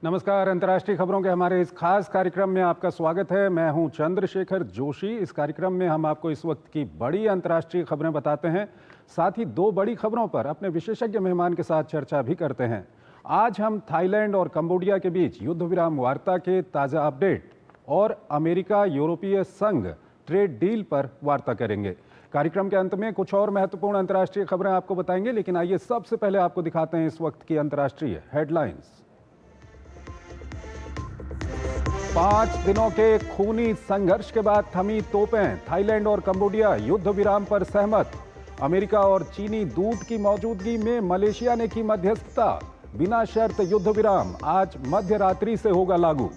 नमस्कार। अंतर्राष्ट्रीय खबरों के हमारे इस खास कार्यक्रम में आपका स्वागत है। मैं हूं चंद्रशेखर जोशी। इस कार्यक्रम में हम आपको इस वक्त की बड़ी अंतर्राष्ट्रीय खबरें बताते हैं, साथ ही दो बड़ी खबरों पर अपने विशेषज्ञ मेहमान के साथ चर्चा भी करते हैं। आज हम थाईलैंड और कंबोडिया के बीच युद्ध विराम वार्ता के ताज़ा अपडेट और अमेरिका यूरोपीय संघ ट्रेड डील पर वार्ता करेंगे। कार्यक्रम के अंत में कुछ और महत्वपूर्ण अंतर्राष्ट्रीय खबरें आपको बताएंगे, लेकिन आइए सबसे पहले आपको दिखाते हैं इस वक्त की अंतर्राष्ट्रीय हेडलाइंस। 5 दिनों के खूनी संघर्ष के बाद थमी तोपें, थाईलैंड और कंबोडिया युद्ध विराम पर सहमत। अमेरिका और चीनी दूत की मौजूदगी में मलेशिया ने की मध्यस्थता। बिना शर्त युद्ध विराम आज मध्य रात्रि से होगा लागू।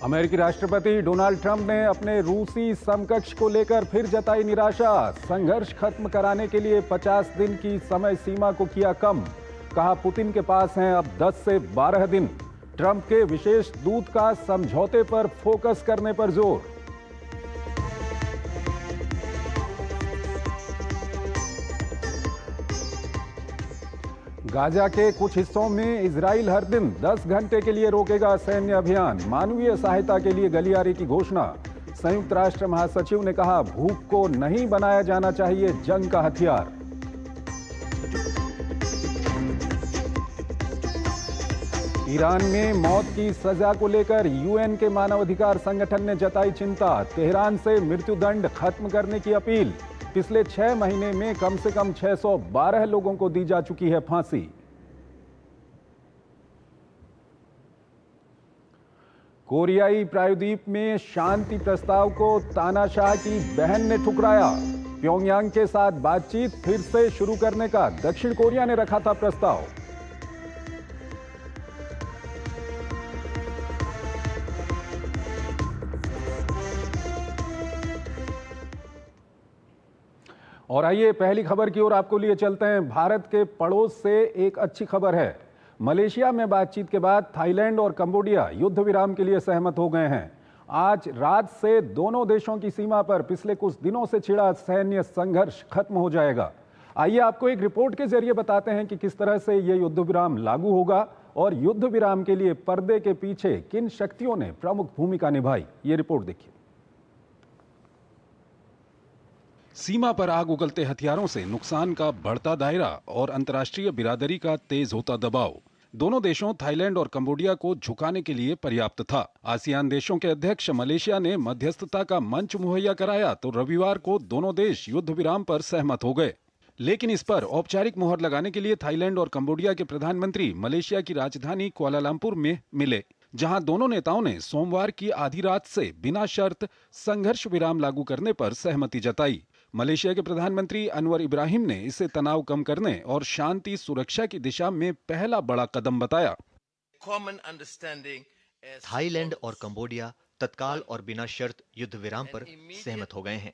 अमेरिकी राष्ट्रपति डोनाल्ड ट्रंप ने अपने रूसी समकक्ष को लेकर फिर जताई निराशा। संघर्ष खत्म कराने के लिए 50 दिन की समय सीमा को किया कम। कहा पुतिन के पास हैं अब 10 से 12 दिन। ट्रंप के विशेष दूत का समझौते पर फोकस करने पर जोर। गाजा के कुछ हिस्सों में इजराइल हर दिन 10 घंटे के लिए रोकेगा सैन्य अभियान। मानवीय सहायता के लिए गलियारे की घोषणा। संयुक्त राष्ट्र महासचिव ने कहा भूख को नहीं बनाया जाना चाहिए जंग का हथियार। ईरान में मौत की सजा को लेकर यूएन के मानवाधिकार संगठन ने जताई चिंता। तेहरान से मृत्युदंड खत्म करने की अपील। पिछले 6 महीने में कम से कम 612 लोगों को दी जा चुकी है फांसी। कोरियाई प्रायद्वीप में शांति प्रस्ताव को तानाशाह की बहन ने ठुकराया। प्योंगयांग के साथ बातचीत फिर से शुरू करने का दक्षिण कोरिया ने रखा था प्रस्ताव। और आइए पहली खबर की ओर आपको लिए चलते हैं। भारत के पड़ोस से एक अच्छी खबर है। मलेशिया में बातचीत के बाद थाईलैंड और कंबोडिया युद्ध विराम के लिए सहमत हो गए हैं। आज रात से दोनों देशों की सीमा पर पिछले कुछ दिनों से छिड़ा सैन्य संघर्ष खत्म हो जाएगा। आइए आपको एक रिपोर्ट के जरिए बताते हैं कि किस तरह से यह युद्ध विराम लागू होगा और युद्ध विराम के लिए पर्दे के पीछे किन शक्तियों ने प्रमुख भूमिका निभाई। ये रिपोर्ट देखिए। सीमा पर आग उगलते हथियारों से नुकसान का बढ़ता दायरा और अंतर्राष्ट्रीय बिरादरी का तेज होता दबाव दोनों देशों थाईलैंड और कंबोडिया को झुकाने के लिए पर्याप्त था। आसियान देशों के अध्यक्ष मलेशिया ने मध्यस्थता का मंच मुहैया कराया तो रविवार को दोनों देश युद्ध विराम पर सहमत हो गए। लेकिन इस पर औपचारिक मुहर लगाने के लिए थाईलैंड और कंबोडिया के प्रधानमंत्री मलेशिया की राजधानी कुआलालंपुर में मिले, जहां दोनों नेताओं ने सोमवार की आधी रात से बिना शर्त संघर्ष विराम लागू करने पर सहमति जताई। मलेशिया के प्रधानमंत्री अनवर इब्राहिम ने इसे तनाव कम करने और शांति सुरक्षा की दिशा में पहला बड़ा कदम बताया। थाईलैंड और कंबोडिया तत्काल और बिना शर्त युद्ध विराम पर सहमत हो गए हैं।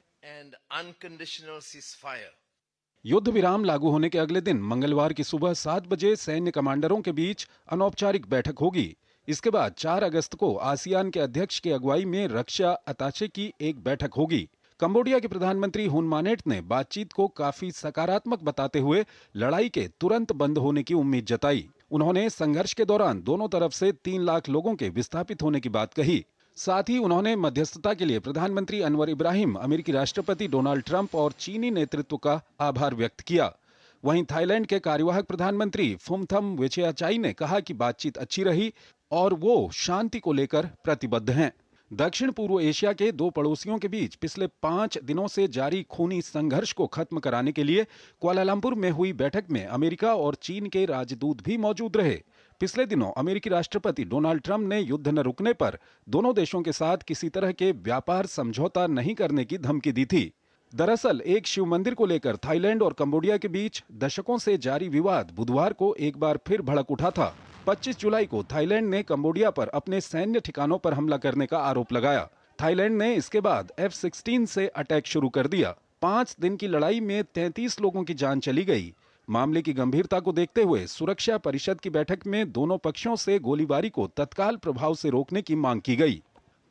युद्ध विराम लागू होने के अगले दिन मंगलवार की सुबह 7 बजे सैन्य कमांडरों के बीच अनौपचारिक बैठक होगी। इसके बाद 4 अगस्त को आसियान के अध्यक्ष की अगुवाई में रक्षा अताशे की एक बैठक होगी। कंबोडिया के प्रधानमंत्री हुन मानेट ने बातचीत को काफी सकारात्मक बताते हुए लड़ाई के तुरंत बंद होने की उम्मीद जताई। उन्होंने संघर्ष के दौरान दोनों तरफ से 3 लाख लोगों के विस्थापित होने की बात कही। साथ ही उन्होंने मध्यस्थता के लिए प्रधानमंत्री अनवर इब्राहिम, अमेरिकी राष्ट्रपति डोनाल्ड ट्रंप और चीनी नेतृत्व का आभार व्यक्त किया। वहीं थाईलैंड के कार्यवाहक प्रधानमंत्री फुमथम विचयाचाई ने कहा कि बातचीत अच्छी रही और वो शांति को लेकर प्रतिबद्ध हैं। दक्षिण पूर्व एशिया के 2 पड़ोसियों के बीच पिछले 5 दिनों से जारी खूनी संघर्ष को खत्म कराने के लिए कुआलालंपुर में हुई बैठक में अमेरिका और चीन के राजदूत भी मौजूद रहे। पिछले दिनों अमेरिकी राष्ट्रपति डोनाल्ड ट्रंप ने युद्ध न रुकने पर दोनों देशों के साथ किसी तरह के व्यापार समझौता नहीं करने की धमकी दी थी। दरअसल एक शिव मंदिर को लेकर थाईलैंड और कंबोडिया के बीच दशकों से जारी विवाद बुधवार को एक बार फिर भड़क उठा था। 25 जुलाई को थाईलैंड ने कंबोडिया पर अपने सैन्य ठिकानों पर हमला करने का आरोप लगाया। थाईलैंड ने इसके बाद F-16 से अटैक शुरू कर दिया। 5 दिन की लड़ाई में 33 लोगों की जान चली गई। मामले की गंभीरता को देखते हुए सुरक्षा परिषद की बैठक में दोनों पक्षों से गोलीबारी को तत्काल प्रभाव से रोकने की मांग की गई।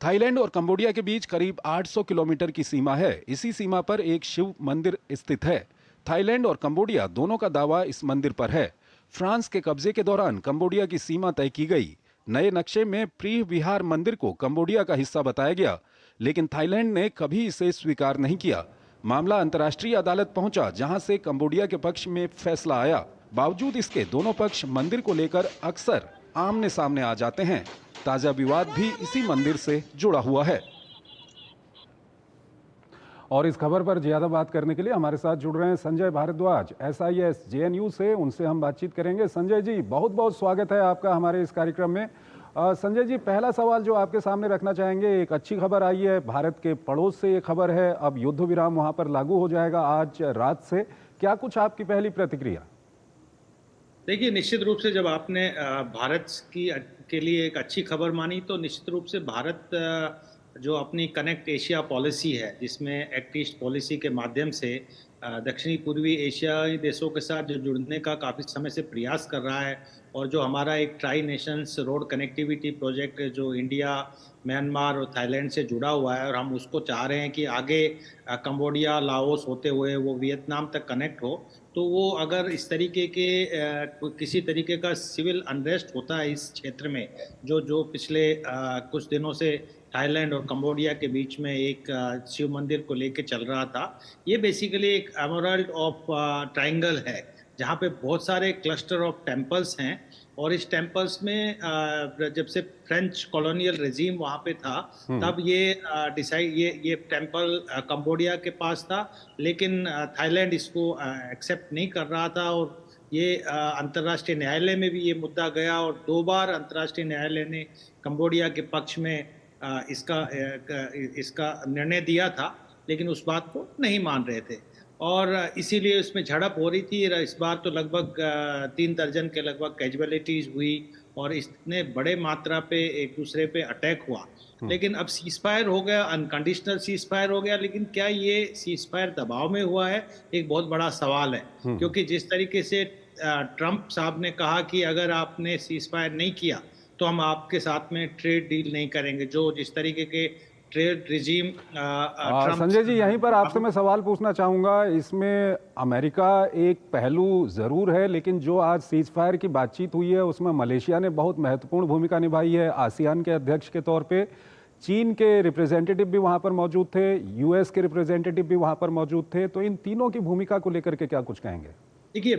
थाईलैंड और कंबोडिया के बीच करीब 800 किलोमीटर की सीमा है। इसी सीमा पर एक शिव मंदिर स्थित है। थाईलैंड और कंबोडिया दोनों का दावा इस मंदिर पर है। फ्रांस के कब्जे के दौरान कंबोडिया की सीमा तय की गई। नए नक्शे में प्रीह विहार मंदिर को कंबोडिया का हिस्सा बताया गया, लेकिन थाईलैंड ने कभी इसे स्वीकार नहीं किया। मामला अंतर्राष्ट्रीय अदालत पहुंचा, जहां से कंबोडिया के पक्ष में फैसला आया। बावजूद इसके दोनों पक्ष मंदिर को लेकर अक्सर आमने सामने आ जाते हैं। ताजा विवाद भी इसी मंदिर से जुड़ा हुआ है। और इस खबर पर ज्यादा बात करने के लिए हमारे साथ जुड़ रहे हैं संजय भारद्वाज, SIS JNU से। उनसे हम बातचीत करेंगे। संजय जी, बहुत बहुत स्वागत है आपका हमारे इस कार्यक्रम में। संजय जी, पहला सवाल जो आपके सामने रखना चाहेंगे, एक अच्छी खबर आई है, भारत के पड़ोस से ये खबर है, अब युद्ध विराम वहां पर लागू हो जाएगा आज रात से। क्या कुछ आपकी पहली प्रतिक्रिया? देखिए, निश्चित रूप से जब आपने भारत के लिए एक अच्छी खबर मानी, तो निश्चित रूप से भारत जो अपनी कनेक्ट एशिया पॉलिसी है, जिसमें एक्ट ईस्ट पॉलिसी के माध्यम से दक्षिणी पूर्वी एशियाई देशों के साथ जो जुड़ने का काफ़ी समय से प्रयास कर रहा है, और जो हमारा एक try Nations road connectivity project जो इंडिया, म्यांमार और थाईलैंड से जुड़ा हुआ है, और हम उसको चाह रहे हैं कि आगे कंबोडिया, लाओस होते हुए वो वियतनाम तक कनेक्ट हो। तो वो अगर इस तरीके के किसी तरीके का सिविल अनरेस्ट होता है इस क्षेत्र में, जो पिछले कुछ दिनों से थाईलैंड और कंबोडिया के बीच में एक शिव मंदिर को लेके चल रहा था, ये बेसिकली एक एमराल्ड ऑफ ट्रायंगल है, जहाँ पे बहुत सारे क्लस्टर ऑफ टेम्पल्स हैं। और इस टेम्पल्स में जब से फ्रेंच कॉलोनियल रेजीम वहाँ पे था, तब ये टेम्पल कंबोडिया के पास था, लेकिन थाईलैंड इसको एक्सेप्ट नहीं कर रहा था। और ये अंतर्राष्ट्रीय न्यायालय में भी ये मुद्दा गया, और 2 बार अंतर्राष्ट्रीय न्यायालय ने कंबोडिया के पक्ष में इसका निर्णय दिया था, लेकिन उस बात को नहीं मान रहे थे, और इसीलिए इसमें झड़प हो रही थी। इस बार तो लगभग 3 दर्जन के लगभग कैजुअलिटीज हुई, और इतने बड़े मात्रा पे एक दूसरे पे अटैक हुआ। लेकिन अब सीजफायर हो गया, अनकंडीशनल सीजफायर हो गया, लेकिन क्या ये सीजफायर दबाव में हुआ है, एक बहुत बड़ा सवाल है। क्योंकि जिस तरीके से ट्रंप साहब ने कहा कि अगर आपने सीजफायर नहीं किया तो हम आपके साथ में ट्रेड डील नहीं करेंगे, जो जिस तरीके के ट्रेड रिजीम संजय जी, यहीं पर आपसे मैं सवाल पूछना चाहूंगा। इसमें अमेरिका एक पहलू जरूर है, लेकिन जो आज सीज फायर की बातचीत हुई है उसमें मलेशिया ने बहुत महत्वपूर्ण भूमिका निभाई है आसियान के अध्यक्ष के तौर पे। चीन के रिप्रेजेंटेटिव भी वहां पर मौजूद थे, US के रिप्रेजेंटेटिव भी वहां पर मौजूद थे। तो इन तीनों की भूमिका को लेकर के क्या कुछ कहेंगे? देखिए,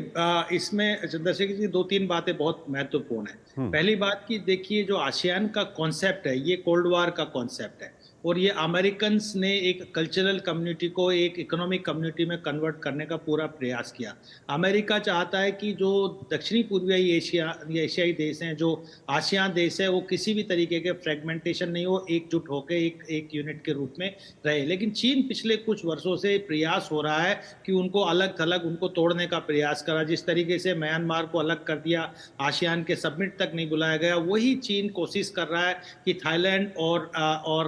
इसमें चंद्रशेखर जी 2-3 बातें बहुत महत्वपूर्ण है। पहली बात की देखिए, जो आसियान का कॉन्सेप्ट है, ये कोल्ड वार का कॉन्सेप्ट है, और ये अमेरिकन्स ने एक कल्चरल कम्युनिटी को एक इकोनॉमिक कम्युनिटी में कन्वर्ट करने का पूरा प्रयास किया। अमेरिका चाहता है कि जो दक्षिणी पूर्वी एशियाई देश हैं, जो आसियान देश है, वो किसी भी तरीके के फ्रेगमेंटेशन नहीं हो, एकजुट होकर एक यूनिट के रूप में रहे। लेकिन चीन पिछले कुछ वर्षों से प्रयास हो रहा है कि उनको अलग थलग, उनको तोड़ने का प्रयास करा। जिस तरीके से म्यांमार को अलग कर दिया, आसियान के समिट तक नहीं बुलाया गया, वही चीन कोशिश कर रहा है कि थाईलैंड और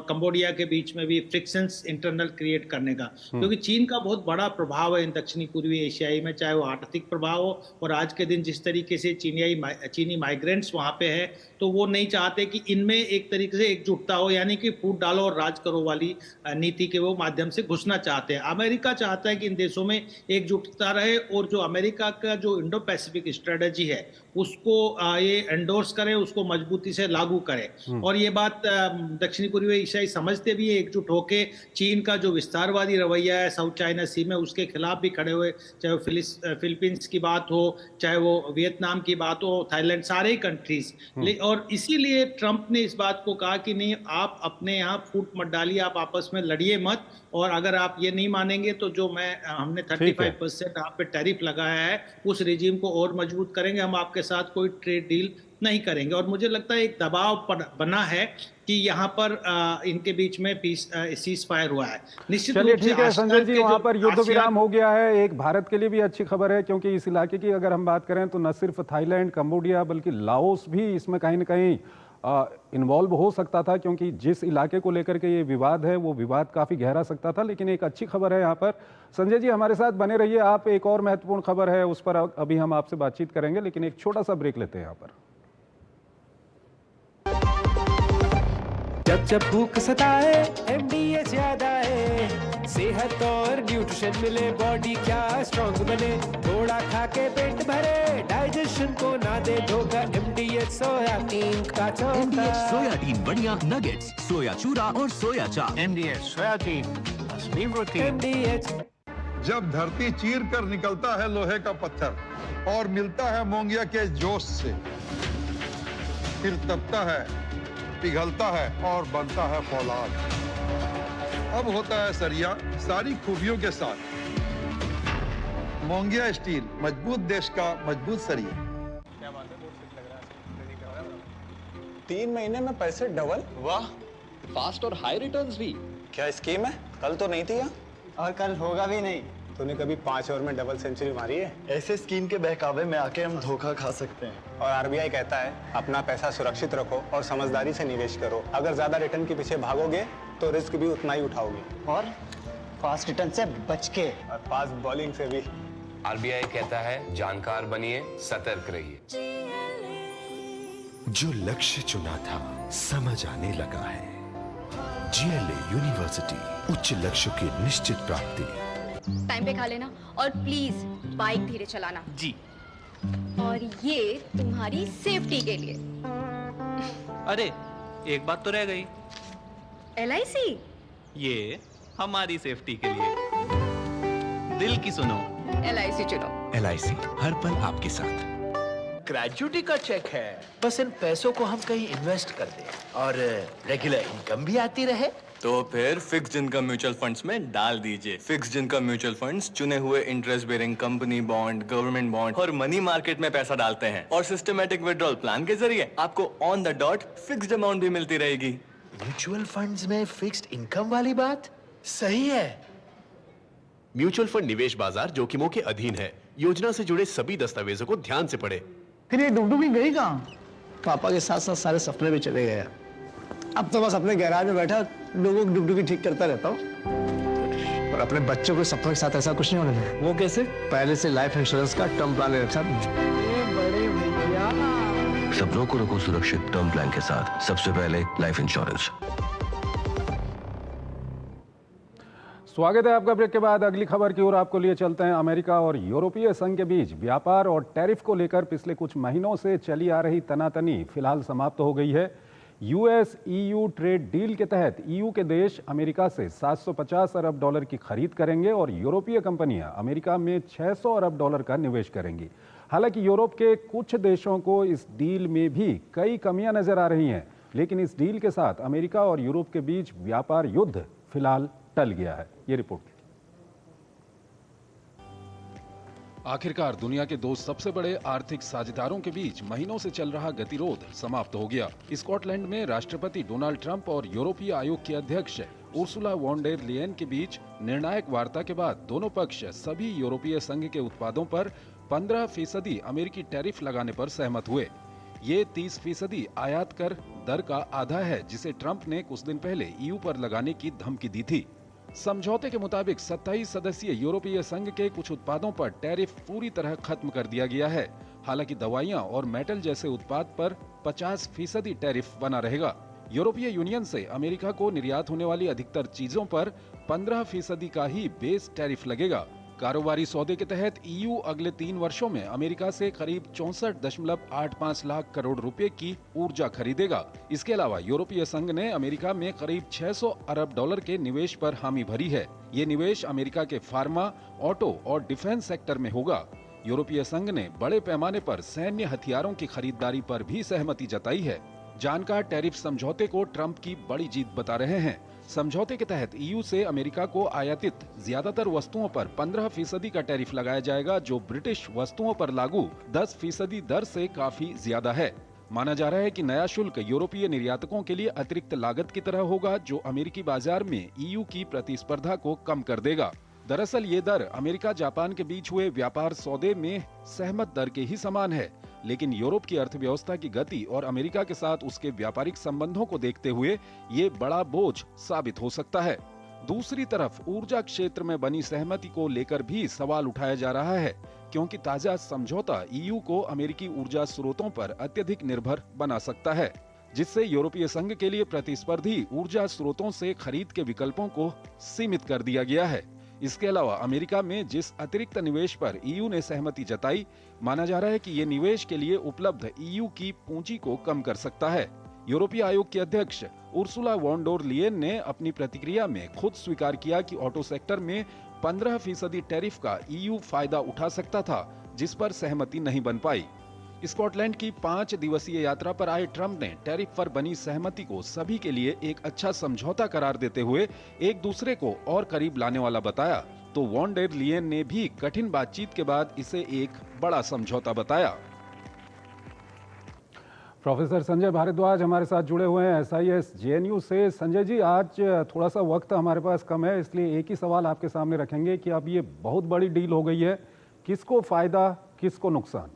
कंबोडिया के बीच में भी फ्रिक्शंस इंटरनल क्रिएट करने का। क्योंकि चीन का बहुत बड़ा प्रभाव है इन दक्षिणी पूर्वी एशियाई में, चाहे वो आर्थिक प्रभाव हो, और आज के दिन जिस तरीके से चीनी माइग्रेंट्स वहां पे है, तो वो नहीं चाहते कि इनमें एक तरीके से एकजुटता हो, यानी कि फूट डालो और राज करो वाली नीति के वो माध्यम से घुसना चाहते हैं। अमेरिका चाहता है कि इन देशों में एकजुटता रहे, और जो अमेरिका का जो इंडो पैसिफिक स्ट्रेटेजी है उसको ये एंडोर्स करे, उसको मजबूती से लागू करे। और ये बात दक्षिणी पूर्वी एशियाई समझते भी है, एकजुट होके चीन का जो विस्तारवादी रवैया है साउथ चाइना सी में, उसके खिलाफ भी खड़े हुए, चाहे वो फिलीपींस की बात हो, चाहे वो वियतनाम की बात हो, थाईलैंड, सारे ही कंट्रीज। और इसीलिए ट्रंप ने इस बात को कहा कि नहीं, आप अपने यहाँ फूट मत डालिए, आप आपस में लड़िए मत, और अगर आप ये नहीं मानेंगे तो जो हमने 35% आप पे टैरिफ लगाया है, उस रिजीम को और मजबूत करेंगे, हम आपके साथ कोई ट्रेड डील नहीं करेंगे। और मुझे लगता है एक दबाव बना है कि यहाँ पर इनके बीच में सीज फायर हुआ है। निश्चित रूप से ठीक है संजय जी, वहाँ पर युद्ध विराम हो गया है। एक भारत के लिए भी अच्छी खबर है, क्योंकि इस इलाके की अगर हम बात करें तो न सिर्फ थाईलैंड, कंबोडिया, बल्कि लाओस भी इसमें कहीं न कहीं इन्वॉल्व हो सकता था, क्योंकि जिस इलाके को लेकर के ये विवाद है वो विवाद काफी गहरा सकता था। लेकिन एक अच्छी खबर है यहाँ पर। संजय जी, हमारे साथ बने रहिए आप। एक और महत्वपूर्ण खबर है, उस पर अभी हम आपसे बातचीत करेंगे, लेकिन एक छोटा सा ब्रेक लेते हैं यहाँ पर। जब जब भूख सताए MDH याद आए, सेहत और न्यूट्रिशन मिले, बॉडी क्या स्ट्रॉन्ग बने, थोड़ा खा के पेट भरे, डाइजेशन को ना दे धोखा, MDH सोयाबीन का चोखा। MDH सोयाबीन बढ़िया नगेट्स, सोया चूरा और सोया चाप। MDH सोयाबीन असली प्रोटीन। MDH। जब धरती चीर कर निकलता है लोहे का पत्थर और मिलता है मोंगिया के जोश से, फिर तपता है, पिघलता है और बनता है फौलाद। अब होता है सरिया सारी खूबियों के साथ। मोंगिया स्टील, मजबूत देश का मजबूत सरिया। 3 महीने में पैसे डबल। वाह, फास्ट और हाई रिटर्न्स भी। क्या स्कीम है? कल तो नहीं थी यहाँ। और कल होगा भी नहीं। तूने कभी 5 ओवर में डबल सेंचुरी मारी है? ऐसे स्कीम के बहकावे में आके हम धोखा खा सकते हैं। और RBI कहता है अपना पैसा सुरक्षित रखो और समझदारी से निवेश करो। अगर ज्यादा रिटर्न के पीछे भागोगे तो रिस्क भी उतना ही उठाओगे। और फास्ट रिटर्न से बच के। और फास्ट बॉलिंग से भी। RBI कहता है जानकार बनिए, सतर्क रहिए। जो लक्ष्य चुना था समझ आने लगा है। GLA यूनिवर्सिटी, उच्च लक्ष्य की निश्चित प्राप्ति। टाइम पे खा लेना और प्लीज बाइक धीरे चलाना जी। और ये तुम्हारी सेफ्टी के लिए। अरे एक बात तो रह गई। LIC? ये हमारी सेफ्टी के लिए। दिल की सुनो, LIC चुनो। LIC हर पल आपके साथ। ग्रेजुटी का चेक है, बस इन पैसों को हम कहीं इन्वेस्ट कर दें और रेगुलर इनकम भी आती रहे। तो फिर फिक्स्ड इनकम म्यूचुअल फंड्स में डाल दीजिए। फिक्स्ड इनकम म्यूचुअल फंड्स चुने हुए interest bearing company bond, government bond और मनी मार्केट में पैसा डालते हैं और सिस्टमैटिक विड्रॉल प्लान के जरिए आपको on the dot fixed amount भी मिलती रहेगी। म्यूचुअल फंड्स में फिक्स्ड इनकम वाली बात सही है। म्यूचुअल फंड निवेश बाजार जोखिमों के अधीन है। योजना से जुड़े सभी दस्तावेजों को ध्यान से पढ़ें। फिर ये डुगडुगी गई कहाँ? पापा के साथ साथ सारे सपने भी चले गए। अब तो बस अपने गैराज में बैठा लोगों की डुगडुगी ठीक करता रहता हूँ। और अपने बच्चों को सपनों के साथ ऐसा कुछ नहीं होने देना। वो कैसे? पहले से लाइफ इंश्योरेंस का टर्म प्लान ले रखा है। बड़े भैया, सपनों को रखो सुरक्षित टर्म प्लान के साथ। सबसे पहले लाइफ इंश्योरेंस। स्वागत है आपका। ब्रेक के बाद अगली खबर की ओर आपको लिए चलते हैं। अमेरिका और यूरोपीय संघ के बीच व्यापार और टैरिफ को लेकर पिछले कुछ महीनों से चली आ रही तनातनी फिलहाल समाप्त हो गई है। US-EU ट्रेड डील के तहत EU के देश अमेरिका से 750 अरब डॉलर की खरीद करेंगे और यूरोपीय कंपनियां अमेरिका में 600 अरब डॉलर का निवेश करेंगी। हालांकि यूरोप के कुछ देशों को इस डील में भी कई कमियां नजर आ रही हैं, लेकिन इस डील के साथ अमेरिका और यूरोप के बीच व्यापार युद्ध फिलहाल टल गया है। ये रिपोर्ट। आखिरकार दुनिया के दो सबसे बड़े आर्थिक साझेदारों के बीच महीनों से चल रहा गतिरोध समाप्त हो गया। स्कॉटलैंड में राष्ट्रपति डोनाल्ड ट्रंप और यूरोपीय आयोग की अध्यक्ष उर्सुला वॉन डेर लेयन के बीच निर्णायक वार्ता के बाद दोनों पक्ष सभी यूरोपीय संघ के उत्पादों पर 15% अमेरिकी टैरिफ लगाने पर सहमत हुए। ये 30% आयात कर दर का आधा है, जिसे ट्रंप ने कुछ दिन पहले EU पर लगाने की धमकी दी थी। समझौते के मुताबिक 27 सदस्यीय यूरोपीय संघ के कुछ उत्पादों पर टैरिफ पूरी तरह खत्म कर दिया गया है। हालांकि दवाइयां और मेटल जैसे उत्पाद पर 50% टैरिफ बना रहेगा। यूरोपीय यूनियन से अमेरिका को निर्यात होने वाली अधिकतर चीजों पर 15% का ही बेस टैरिफ लगेगा। कारोबारी सौदे के तहत EU अगले 3 वर्षों में अमेरिका से करीब 64.85 लाख करोड़ रुपए की ऊर्जा खरीदेगा। इसके अलावा यूरोपीय संघ ने अमेरिका में करीब 600 अरब डॉलर के निवेश पर हामी भरी है। ये निवेश अमेरिका के फार्मा, ऑटो और डिफेंस सेक्टर में होगा। यूरोपीय संघ ने बड़े पैमाने पर सैन्य हथियारों की खरीदारी पर भी सहमति जताई है। जानकार टैरिफ समझौते को ट्रंप की बड़ी जीत बता रहे हैं। समझौते के तहत EU से अमेरिका को आयातित ज्यादातर वस्तुओं पर 15% का टैरिफ लगाया जाएगा, जो ब्रिटिश वस्तुओं पर लागू 10% दर से काफी ज्यादा है। माना जा रहा है कि नया शुल्क यूरोपीय निर्यातकों के लिए अतिरिक्त लागत की तरह होगा, जो अमेरिकी बाजार में EU की प्रतिस्पर्धा को कम कर देगा। दरअसल ये दर अमेरिका जापान के बीच हुए व्यापार सौदे में सहमत दर के ही समान है, लेकिन यूरोप की अर्थव्यवस्था की गति और अमेरिका के साथ उसके व्यापारिक संबंधों को देखते हुए ये बड़ा बोझ साबित हो सकता है। दूसरी तरफ ऊर्जा क्षेत्र में बनी सहमति को लेकर भी सवाल उठाया जा रहा है, क्योंकि ताजा समझौता EU को अमेरिकी ऊर्जा स्रोतों पर अत्यधिक निर्भर बना सकता है। जिससे यूरोपीय संघ के लिए प्रतिस्पर्धी ऊर्जा स्रोतों से खरीद के विकल्पों को सीमित कर दिया गया है। इसके अलावा अमेरिका में जिस अतिरिक्त निवेश पर ईयू ने सहमति जताई, माना जा रहा है कि ये निवेश के लिए उपलब्ध ईयू की पूंजी को कम कर सकता है। यूरोपीय आयोग की अध्यक्ष उर्सुला वॉन डर लियेन ने अपनी प्रतिक्रिया में खुद स्वीकार किया कि ऑटो सेक्टर में 15% टैरिफ का ईयू फायदा उठा सकता था, जिस पर सहमति नहीं बन पाई। स्कॉटलैंड की 5 दिवसीय यात्रा पर आए ट्रंप ने टैरिफ पर बनी सहमति को सभी के लिए एक अच्छा समझौता करार देते हुए एक दूसरे को और करीब लाने वाला बताया, तो वॉन डर लियेन ने भी कठिन बातचीत के बाद इसे एक बड़ा समझौता बताया। प्रोफेसर संजय भारद्वाज हमारे साथ जुड़े हुए हैं SIS JNU से। संजय जी, आज थोड़ा सा वक्त हमारे पास कम है, इसलिए एक ही सवाल आपके सामने रखेंगे कि अब ये बहुत बड़ी डील हो गई है, किसको फायदा किसको नुकसान?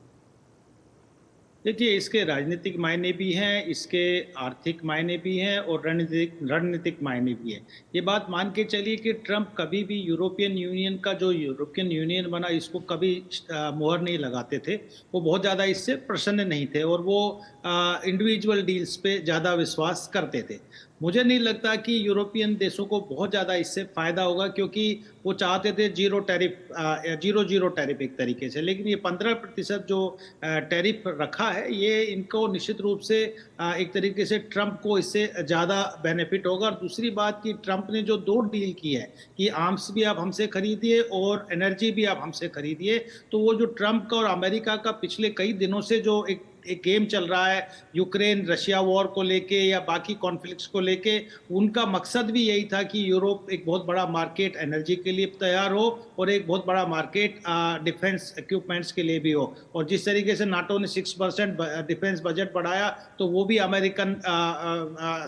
देखिए, इसके राजनीतिक मायने भी हैं, इसके आर्थिक मायने भी हैं और रणनीतिक मायने भी हैं। ये बात मान के चलिए कि ट्रंप कभी भी यूरोपियन यूनियन का जो यूरोपियन यूनियन बना, इसको कभी मुहर नहीं लगाते थे। वो बहुत ज़्यादा इससे प्रसन्न नहीं थे और वो इंडिविजुअल डील्स पे ज़्यादा विश्वास करते थे। मुझे नहीं लगता कि यूरोपियन देशों को बहुत ज़्यादा इससे फ़ायदा होगा, क्योंकि वो चाहते थे जीरो टैरिफ एक तरीके से, लेकिन ये 15% जो टैरिफ रखा है, ये इनको निश्चित रूप से एक तरीके से ट्रंप को इससे ज़्यादा बेनिफिट होगा। और दूसरी बात कि ट्रंप ने जो 2 डील की है कि आर्म्स भी आप हमसे खरीदिए और एनर्जी भी आप हमसे खरीदिए, तो वो जो ट्रंप का और अमेरिका का पिछले कई दिनों से जो एक गेम चल रहा है यूक्रेन रशिया वॉर को लेके या बाकी कॉन्फ्लिक्ट्स को लेके, उनका मकसद भी यही था कि यूरोप एक बहुत बड़ा मार्केट एनर्जी के लिए तैयार हो और एक बहुत बड़ा मार्केट डिफेंस इक्विपमेंट्स के लिए भी हो। और जिस तरीके से नाटो ने 6% डिफेंस बजट बढ़ाया, तो वो भी अमेरिकन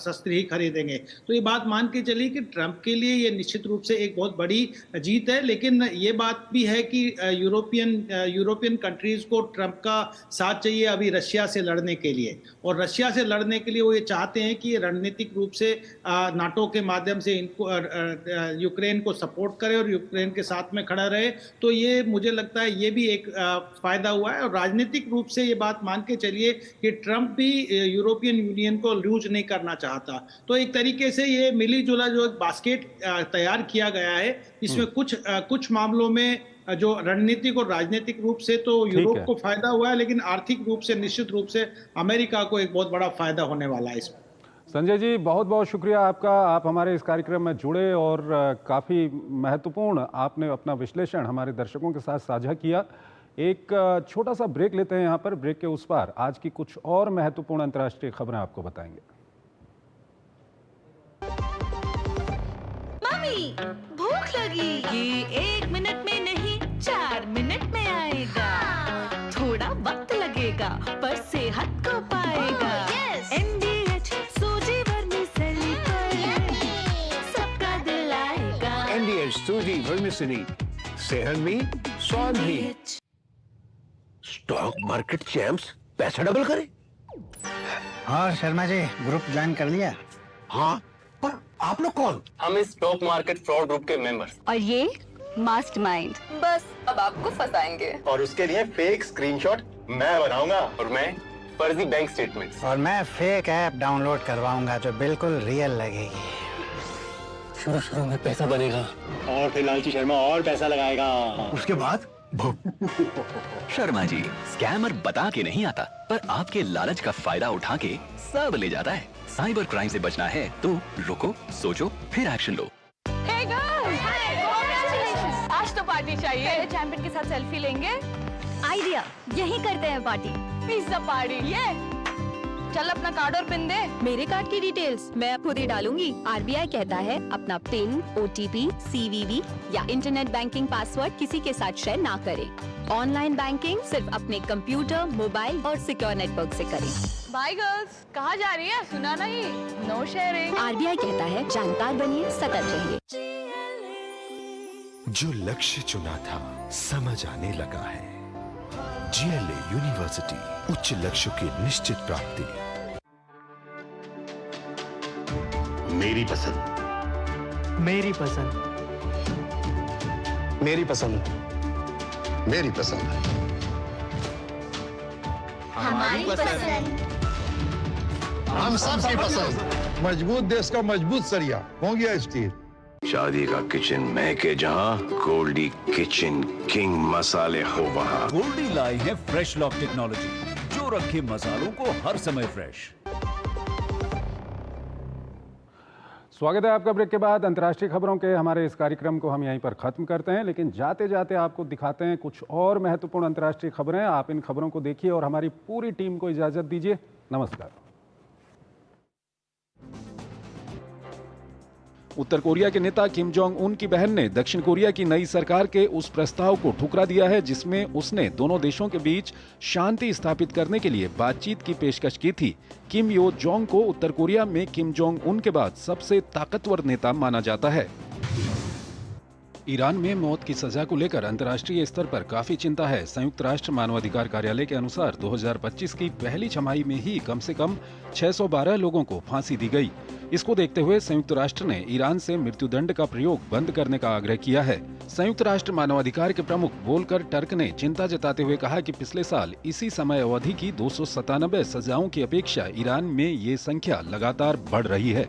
शस्त्र ही खरीदेंगे। तो ये बात मान के चलिए कि ट्रंप के लिए ये निश्चित रूप से एक बहुत बड़ी जीत है। लेकिन ये बात भी है कि यूरोपियन कंट्रीज को ट्रंप का साथ चाहिए अभी रशिया से लड़ने के लिए, और रशिया से लड़ने के लिए वो ये चाहते हैं कि रणनीतिक रूप से नाटो के माध्यम से इनको यूक्रेन को सपोर्ट करे और यूक्रेन के साथ में खड़ा रहे। तो ये मुझे लगता है ये भी एक फायदा हुआ है। और राजनीतिक रूप से ये बात मान के चलिए कि ट्रंप भी यूरोपियन यूनियन को लूज नहीं करना चाहता। तो एक तरीके से ये मिली जुला जो एक बास्केट तैयार किया गया है, इसमें कुछ मामलों में जो रणनीतिक और राजनीतिक रूप से तो यूरोप को फायदा हुआ है, लेकिन आर्थिक रूप से निश्चित रूप से अमेरिका को एक बहुत बड़ा फायदा होने वाला है इसमें। संजय जी, बहुत बहुत शुक्रिया आपका, आप हमारे इस कार्यक्रम में जुड़े और काफ़ी महत्वपूर्ण आपने अपना विश्लेषण हमारे दर्शकों के साथ साझा किया। एक छोटा सा ब्रेक लेते हैं यहाँ पर, ब्रेक के उस पार आज की कुछ और महत्वपूर्ण अंतर्राष्ट्रीय खबरें आपको बताएंगे। मम्मी, भूख लगी। ये 1 मिनट में नहीं 4 मिनट में आएगा। थोड़ा वक्त लगेगा पर सेहत को पाएगा। NDH सूजी वर्मिसेली पर सबका दिल आएगा। NDH सूजी वर्मिसेली, सेहत भी स्वाद भी। स्टॉक मार्केट चैंप्स पैसा डबल करे। हाँ शर्मा जी, ग्रुप ज्वाइन कर लिया। हाँ, पर आप लोग कौन? हम इस स्टॉक मार्केट फ्रॉड ग्रुप के मेंबर्स। और ये मास्टरमाइंड। बस अब आपको फंसाएंगे। और उसके लिए फेक स्क्रीनशॉट मैं बनाऊंगा और मैं फर्जी बैंक स्टेटमेंट्स। और मैं फेक ऐप डाउनलोड करवाऊंगा जो बिल्कुल रियल लगेगी। शुरू में पैसा बनेगा और फिर लालची शर्मा और पैसा लगाएगा। उसके बाद शर्मा जी, स्कैमर बता के नहीं आता, पर आपके लालच का फायदा उठा के सब ले जाता है। साइबर क्राइम से बचना है तो रुको, सोचो, फिर एक्शन लो। Hey girls! आज तो पार्टी चाहिए। चैंपियन के साथ सेल्फी लेंगे। आइडिया, यही करते हैं पार्टी। Pizza party. ये चल अपना कार्ड और पिन दे। मेरे कार्ड की डिटेल्स मैं खुद ही डालूंगी। RBI कहता है अपना पिन, OTP, CVV या इंटरनेट बैंकिंग पासवर्ड किसी के साथ शेयर ना करें। ऑनलाइन बैंकिंग सिर्फ अपने कंप्यूटर, मोबाइल और सिक्योर नेटवर्क से करें। बाय गर्ल्स, कहाँ जा रही है? सुना नहीं, नो शेयरिंग। RBI कहता है जानकार बनिए, सतर्क रहिए। जो लक्ष्य चुना था समझ आने लगा है। GLA यूनिवर्सिटी, उच्च लक्ष्यों की निश्चित प्राप्ति। मेरी पसंद, मेरी पसंद, मेरी पसंद, मेरी पसंद, हमारी पसंद। हम सबकी पसंद। मजबूत देश का मजबूत सरिया मोंगिया स्टील। शादी का किचन महके जहां, गोल्डी किचन किंग मसाले हो वहां। गोल्डी लाए हैं फ्रेश लॉक टेक्नोलॉजी, जो रखे मसालों को हर समय फ्रेश। स्वागत है आपका। ब्रेक के बाद अंतर्राष्ट्रीय खबरों के हमारे इस कार्यक्रम को हम यहीं पर खत्म करते हैं, लेकिन जाते जाते आपको दिखाते हैं कुछ और महत्वपूर्ण अंतर्राष्ट्रीय खबरें। आप इन खबरों को देखिए और हमारी पूरी टीम को इजाजत दीजिए। नमस्कार। उत्तर कोरिया के नेता किम जोंग उन की बहन ने दक्षिण कोरिया की नई सरकार के उस प्रस्ताव को ठुकरा दिया है जिसमें उसने दोनों देशों के बीच शांति स्थापित करने के लिए बातचीत की पेशकश की थी। किम यो जोंग को उत्तर कोरिया में किम जोंग उन के बाद सबसे ताकतवर नेता माना जाता है। ईरान में मौत की सजा को लेकर अंतर्राष्ट्रीय स्तर पर काफी चिंता है। संयुक्त राष्ट्र मानवाधिकार कार्यालय के अनुसार 2025 की पहली छमाही में ही कम से कम 612 लोगों को फांसी दी गई। इसको देखते हुए संयुक्त राष्ट्र ने ईरान से मृत्युदंड का प्रयोग बंद करने का आग्रह किया है। संयुक्त राष्ट्र मानवाधिकार के प्रमुख वोल्कर टर्क ने चिंता जताते हुए कहा कि पिछले साल इसी समय अवधि की 297 सजाओं की अपेक्षा ईरान में ये संख्या लगातार बढ़ रही है।